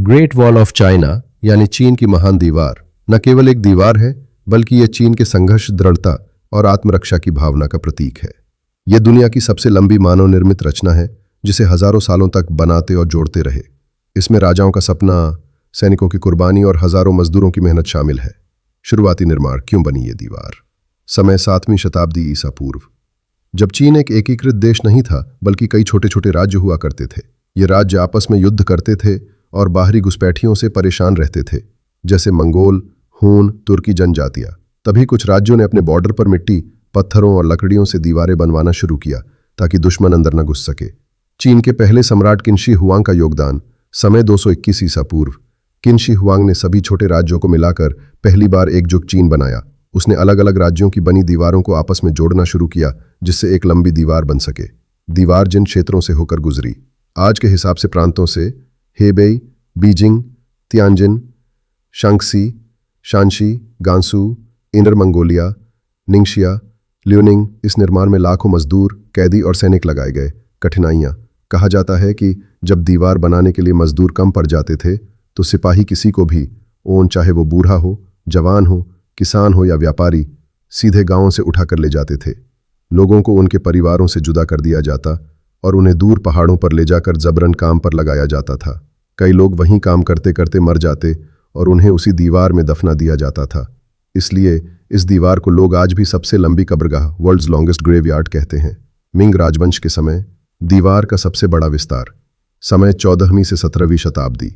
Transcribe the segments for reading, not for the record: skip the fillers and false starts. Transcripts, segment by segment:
Great wall of China यानी चीन की महान दीवार न केवल एक दीवार है बल्कि यह चीन के संघर्ष, दृढ़ता और आत्मरक्षा की भावना का प्रतीक है। यह दुनिया की सबसे लंबी मानव निर्मित रचना है जिसे हजारों सालों तक बनाते और जोड़ते रहे। इसमें राजाओं का सपना, सैनिकों की कुर्बानी और हजारों मजदूरों की मेहनत शामिल है। शुरुआती निर्माण क्यों बनी ये दीवार? समय 7वीं शताब्दी ईसा पूर्व, जब चीन एक एकीकृत देश नहीं था बल्कि कई छोटे छोटे राज्य हुआ करते थे। ये राज्य आपस में युद्ध करते थे और बाहरी घुसपैठियों से परेशान रहते थे, जैसे मंगोल, हून, तुर्की जनजातियां। तभी कुछ राज्यों ने अपने बॉर्डर पर मिट्टी, पत्थरों और लकड़ियों से दीवारें बनवाना शुरू किया ताकि दुश्मन अंदर न घुस सके। चीन के पहले सम्राट किनशी हुआंग का योगदान, समय 221 ईसा पूर्व। किनशी हुआंग ने सभी छोटे राज्यों को मिलाकर पहली बार एकजुट चीन बनाया। उसने अलग अलग राज्यों की बनी दीवारों को आपस में जोड़ना शुरू किया जिससे एक लंबी दीवार बन सके। दीवार जिन क्षेत्रों से होकर गुजरी, आज के हिसाब से प्रांतों से Hebei, Beijing, Tianjin, Shanxi, Shaanxi, Gansu, Inner Mongolia, Ningxia, Liaoning. इस निर्माण में लाखों मजदूर, कैदी और सैनिक लगाए गए। कठिनाइयाँ, कहा जाता है कि जब दीवार बनाने के लिए मजदूर कम पड़ जाते थे तो सिपाही किसी को भी, ओन चाहे वो बूढ़ा हो, जवान हो, किसान हो या व्यापारी, सीधे गांवों से उठा कर ले जाते थे। लोगों को उनके परिवारों से जुदा कर दिया जाता और उन्हें दूर पहाड़ों पर ले जाकर जबरन काम पर लगाया जाता था। कई लोग वहीं काम करते करते मर जाते और उन्हें उसी दीवार में दफना दिया जाता था। इसलिए इस दीवार को लोग आज भी सबसे लंबी कब्रगाह, वर्ल्ड्स लॉन्गेस्ट ग्रेवयार्ड कहते हैं। मिंग राजवंश के समय दीवार का सबसे बड़ा विस्तार, समय 14वीं से 17वीं शताब्दी,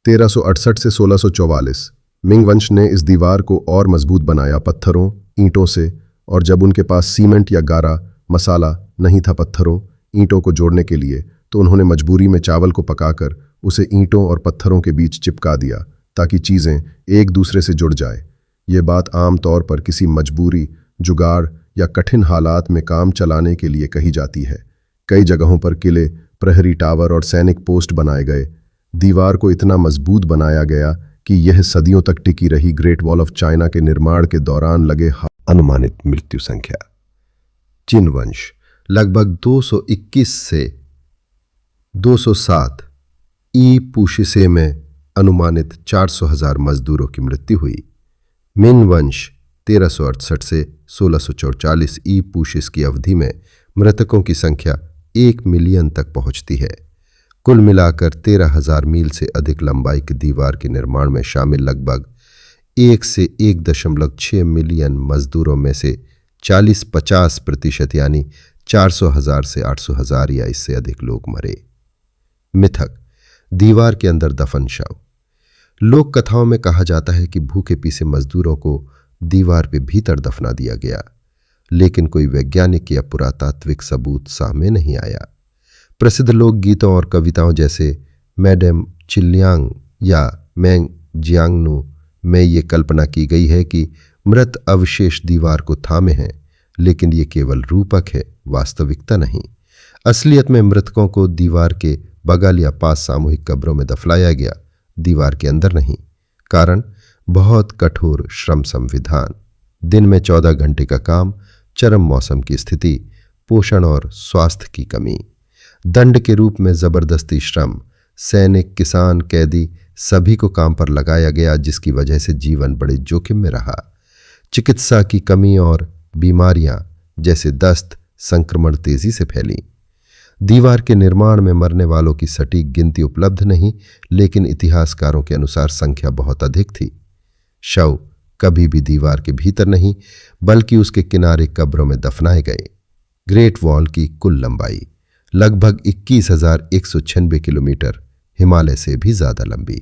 1368 से 1644। मिंग वंश ने इस दीवार को और मजबूत बनाया पत्थरों, ईंटों से। और जब उनके पास सीमेंट या गारा मसाला नहीं था पत्थरों, ईंटों को जोड़ने के लिए, तो उन्होंने मजबूरी में चावल को पकाकर उसे ईंटों और पत्थरों के बीच चिपका दिया ताकि चीज़ें एक दूसरे से जुड़ जाए। ये बात आम तौर पर किसी मजबूरी, जुगाड़ या कठिन हालात में काम चलाने के लिए कही जाती है। कई जगहों पर किले, प्रहरी टावर और सैनिक पोस्ट बनाए गए। दीवार को इतना मजबूत बनाया गया कि यह सदियों तक टिकी रही। ग्रेट वॉल ऑफ चाइना के निर्माण के दौरान लगे अनुमानित मृत्यु संख्या। चिन वंश लगभग 221 से 207 ई पूशिसे में अनुमानित 400,000 मजदूरों की मृत्यु हुई। मिन वंश 1368 से 1644 ई पूशिस की अवधि में मृतकों की संख्या 1 मिलियन तक पहुंचती है। कुल मिलाकर 13,000 मील से अधिक लंबाई की दीवार के निर्माण में शामिल लगभग 1 से 1.6 मिलियन मजदूरों में से 40-50% यानी 400,000 से 800,000 या इससे अधिक लोग मरे। मिथक, दीवार के अंदर दफन शव। लोक कथाओं में कहा जाता है कि भूखे पीसे मजदूरों को दीवार पे भीतर दफना दिया गया, लेकिन कोई वैज्ञानिक या पुरातात्विक सबूत सामने नहीं आया। प्रसिद्ध लोकगीतों और कविताओं जैसे मैडम चिलियांग या मैंग जियांगनू में ये कल्पना की गई है कि मृत अवशेष दीवार को थामे हैं, लेकिन ये केवल रूपक है, वास्तविकता नहीं। असलियत में मृतकों को दीवार के बगल या पास सामूहिक कब्रों में दफनाया गया, दीवार के अंदर नहीं। कारण बहुत कठोर श्रम संविधान, दिन में 14 घंटे का काम, चरम मौसम की स्थिति, पोषण और स्वास्थ्य की कमी। दंड के रूप में जबरदस्ती श्रम, सैनिक, किसान, कैदी सभी को काम पर लगाया गया, जिसकी वजह से जीवन बड़े जोखिम में रहा। चिकित्सा की कमी और बीमारियां जैसे दस्त, संक्रमण तेजी से फैली। दीवार के निर्माण में मरने वालों की सटीक गिनती उपलब्ध नहीं, लेकिन इतिहासकारों के अनुसार संख्या बहुत अधिक थी। शव कभी भी दीवार के भीतर नहीं बल्कि उसके किनारे कब्रों में दफनाए गए। ग्रेट वॉल की कुल लंबाई लगभग 21,196 किलोमीटर, हिमालय से भी ज्यादा लंबी।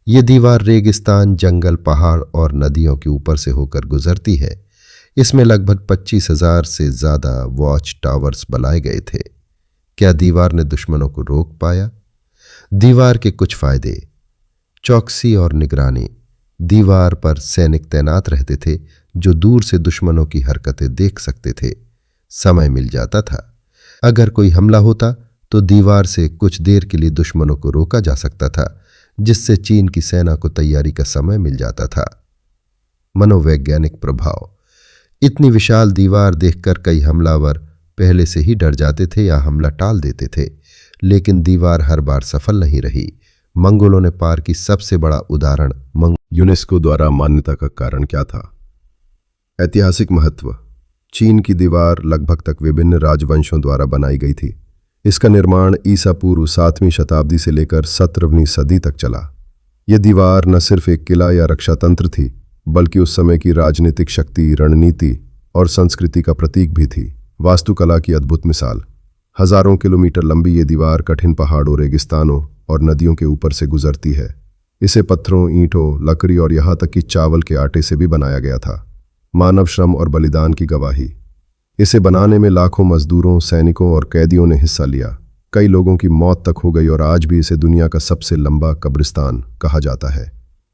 ये दीवार रेगिस्तान, जंगल, पहाड़ और नदियों के ऊपर से होकर गुजरती है। इसमें लगभग 25,000 से ज्यादा वॉच टावर्स बनाए गए थे। क्या दीवार ने दुश्मनों को रोक पाया? दीवार के कुछ फायदे। चौकसी और निगरानी। दीवार पर सैनिक तैनात रहते थे जो दूर से दुश्मनों की हरकतें देख सकते थे। समय मिल जाता था। अगर कोई हमला होता तो दीवार से कुछ देर के लिए दुश्मनों को रोका जा सकता था, जिससे चीन की सेना को तैयारी का समय मिल जाता था। मनोवैज्ञानिक प्रभाव। इतनी विशाल दीवार देखकर कई हमलावर पहले से ही डर जाते थे या हमला टाल देते थे, लेकिन दीवार हर बार सफल नहीं रही। मंगोलों ने पार की सबसे बड़ा उदाहरण यूनेस्को द्वारा मान्यता का कारण क्या था? ऐतिहासिक महत्व। चीन की दीवार लगभग तक विभिन्न राजवंशों द्वारा बनाई गई थी। इसका निर्माण ईसा पूर्व 7वीं शताब्दी से लेकर 17वीं सदी तक चला। यह दीवार न सिर्फ एक किला या रक्षा तंत्र थी, बल्कि उस समय की राजनीतिक शक्ति, रणनीति और संस्कृति का प्रतीक भी थी। वास्तुकला की अद्भुत मिसाल। हजारों किलोमीटर लंबी ये दीवार कठिन पहाड़ों, रेगिस्तानों और नदियों के ऊपर से गुजरती है। इसे पत्थरों, ईंटों, लकड़ी और यहाँ तक कि चावल के आटे से भी बनाया गया था। मानव श्रम और बलिदान की गवाही। इसे बनाने में लाखों मजदूरों, सैनिकों और कैदियों ने हिस्सा लिया। कई लोगों की मौत तक हो गई और आज भी इसे दुनिया का सबसे लंबा कब्रिस्तान कहा जाता है।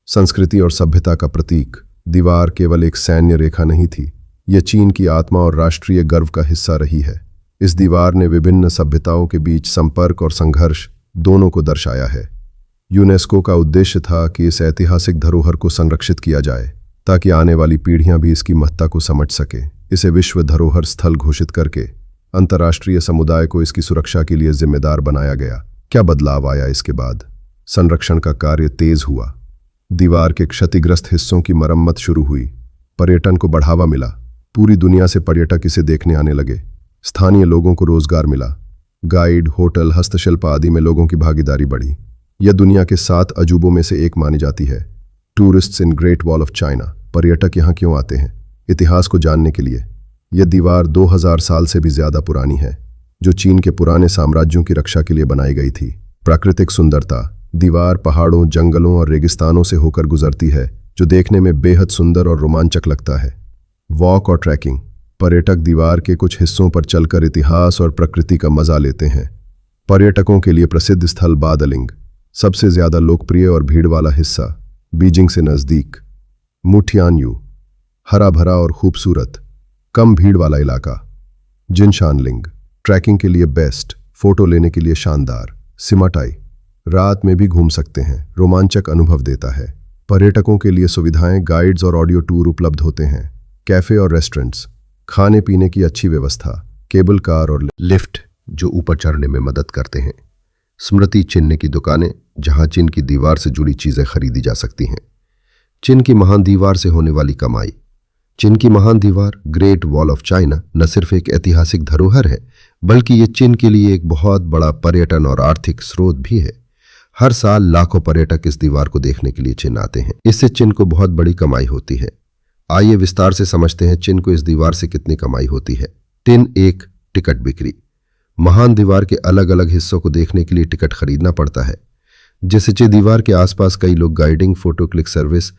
संस्कृति और सभ्यता का प्रतीक। दीवार केवल एक सैन्य रेखा नहीं थी, यह चीन की आत्मा और राष्ट्रीय गर्व का हिस्सा रही है। इस दीवार ने विभिन्न सभ्यताओं के बीच संपर्क और संघर्ष दोनों को दर्शाया है। यूनेस्को का उद्देश्य था कि इस ऐतिहासिक धरोहर को संरक्षित किया जाए ताकि आने वाली पीढ़ियां भी इसकी महत्ता को समझ सके। इसे विश्व धरोहर स्थल घोषित करके अंतर्राष्ट्रीय समुदाय को इसकी सुरक्षा के लिए जिम्मेदार बनाया गया। क्या बदलाव आया इसके बाद? संरक्षण का कार्य तेज हुआ। दीवार के क्षतिग्रस्त हिस्सों की मरम्मत शुरू हुई। पर्यटन को बढ़ावा मिला। पूरी दुनिया से पर्यटक इसे देखने आने लगे। स्थानीय लोगों को रोजगार मिला। गाइड, होटल, हस्तशिल्प आदि में लोगों की भागीदारी बढ़ी। यह दुनिया के 7 अजूबों में से एक मानी जाती है। Tourists in great wall of China. पर्यटक यहाँ क्यों आते हैं? इतिहास को जानने के लिए। यह दीवार 2000 साल से भी ज्यादा पुरानी है, जो चीन के पुराने साम्राज्यों की रक्षा के लिए बनाई गई थी। प्राकृतिक सुंदरता। दीवार पहाड़ों, जंगलों और रेगिस्तानों से होकर गुजरती है, जो देखने में बेहद सुंदर और रोमांचक लगता है। वॉक और ट्रैकिंग। पर्यटक दीवार के कुछ हिस्सों पर चलकर इतिहास और प्रकृति का मजा लेते हैं। पर्यटकों के लिए प्रसिद्ध स्थल बादलिंग, सबसे ज्यादा लोकप्रिय और भीड़ वाला हिस्सा, बीजिंग से नजदीक। मुठियानयू, हरा भरा और खूबसूरत, कम भीड़ वाला इलाका। जिनशानलिंग, ट्रैकिंग के लिए बेस्ट, फोटो लेने के लिए शानदार। सिमाटाई, रात में भी घूम सकते हैं, रोमांचक अनुभव देता है। पर्यटकों के लिए सुविधाएं, गाइड्स और ऑडियो टूर उपलब्ध होते हैं। कैफे और रेस्टोरेंट्स, खाने पीने की अच्छी व्यवस्था। केबल कार और लिफ्ट जो ऊपर चढ़ने में मदद करते हैं। स्मृति चिन्ह की दुकानें, जहां चीन की दीवार से जुड़ी चीजें खरीदी जा सकती हैं। चीन की महान दीवार से होने वाली कमाई। चीन की महान दीवार ग्रेट वॉल ऑफ चाइना न सिर्फ एक ऐतिहासिक धरोहर है, बल्कि ये चीन के लिए एक बहुत बड़ा पर्यटन और आर्थिक स्रोत भी है। हर साल लाखों पर्यटक इस दीवार को देखने के लिए चीन आते हैं। इससे चीन को बहुत बड़ी कमाई होती है। आइए विस्तार से समझते हैं चीन को इस दीवार से कितनी कमाई होती है। दिन 1 टिकट बिक्री। महान दीवार के अलग अलग हिस्सों को देखने के लिए टिकट खरीदना पड़ता है। जैसे दीवार के आसपास कई लोग गाइडिंग, फोटो क्लिक सर्विस,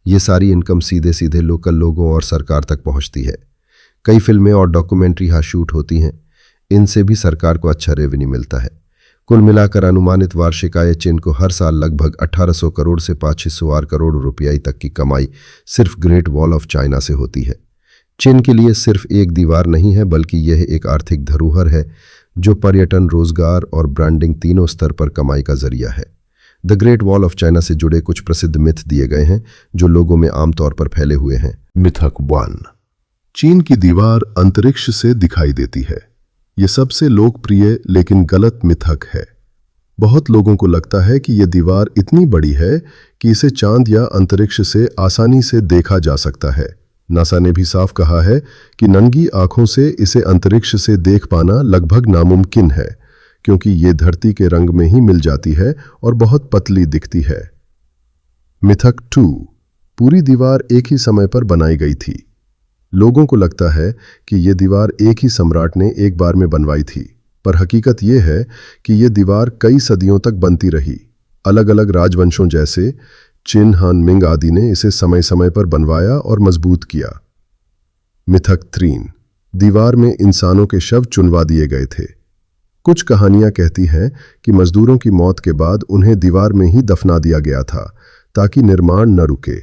ये सारी इनकम सीधे सीधे लोकल लोगों और सरकार तक पहुंचती है। कई फिल्में और डॉक्यूमेंट्री यहाँ शूट होती हैं, इनसे भी सरकार को अच्छा रेवेन्यू मिलता है। कुल मिलाकर अनुमानित वार्षिक आय चीन को हर साल लगभग 1800 करोड़ से 500 करोड़ रुपये तक की कमाई सिर्फ ग्रेट वॉल ऑफ चाइना से होती है। चीन के लिए सिर्फ एक दीवार नहीं है, बल्कि यह एक आर्थिक धरोहर है जो पर्यटन, रोजगार और ब्रांडिंग तीनों स्तर पर कमाई का जरिया है। The great wall of China से जुड़े कुछ प्रसिद्ध मिथ दिए गए हैं जो लोगों में आमतौर पर फैले हुए हैं। मिथक 1, चीन की दीवार अंतरिक्ष से दिखाई देती है। यह सबसे लोकप्रिय लेकिन गलत मिथक है। बहुत लोगों को लगता है कि यह दीवार इतनी बड़ी है कि इसे चांद या अंतरिक्ष से आसानी से देखा जा सकता है। नासा ने भी साफ कहा है कि नंगी आंखों से इसे अंतरिक्ष से देख पाना लगभग नामुमकिन है, क्योंकि ये धरती के रंग में ही मिल जाती है और बहुत पतली दिखती है। मिथक 2, पूरी दीवार एक ही समय पर बनाई गई थी। लोगों को लगता है कि यह दीवार एक ही सम्राट ने एक बार में बनवाई थी, पर हकीकत यह है कि यह दीवार कई सदियों तक बनती रही। अलग अलग राजवंशों जैसे चिन, हान, मिंग आदि ने इसे समय समय पर बनवाया और मजबूत किया। मिथक 3, दीवार में इंसानों के शव चुनवा दिए गए थे। कुछ कहानियां कहती हैं कि मजदूरों की मौत के बाद उन्हें दीवार में ही दफना दिया गया था ताकि निर्माण न रुके।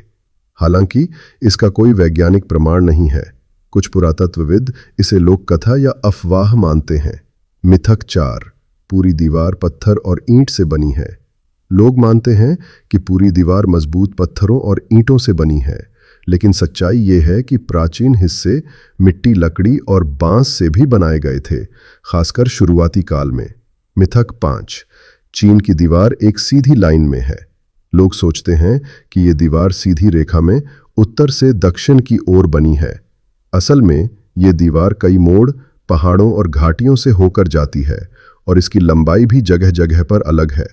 हालांकि इसका कोई वैज्ञानिक प्रमाण नहीं है। कुछ पुरातत्वविद इसे लोक कथा या अफवाह मानते हैं। मिथक 4, पूरी दीवार पत्थर और ईंट से बनी है। लोग मानते हैं कि पूरी दीवार मजबूत पत्थरों और ईंटों से बनी है, लेकिन सच्चाई ये है कि प्राचीन हिस्से मिट्टी, लकड़ी और बांस से भी बनाए गए थे, खासकर शुरुआती काल में। मिथक 5, चीन की दीवार एक सीधी लाइन में है। लोग सोचते हैं कि ये दीवार सीधी रेखा में उत्तर से दक्षिण की ओर बनी है। असल में ये दीवार कई मोड़, पहाड़ों और घाटियों से होकर जाती है और इसकी लंबाई भी जगह जगह पर अलग है।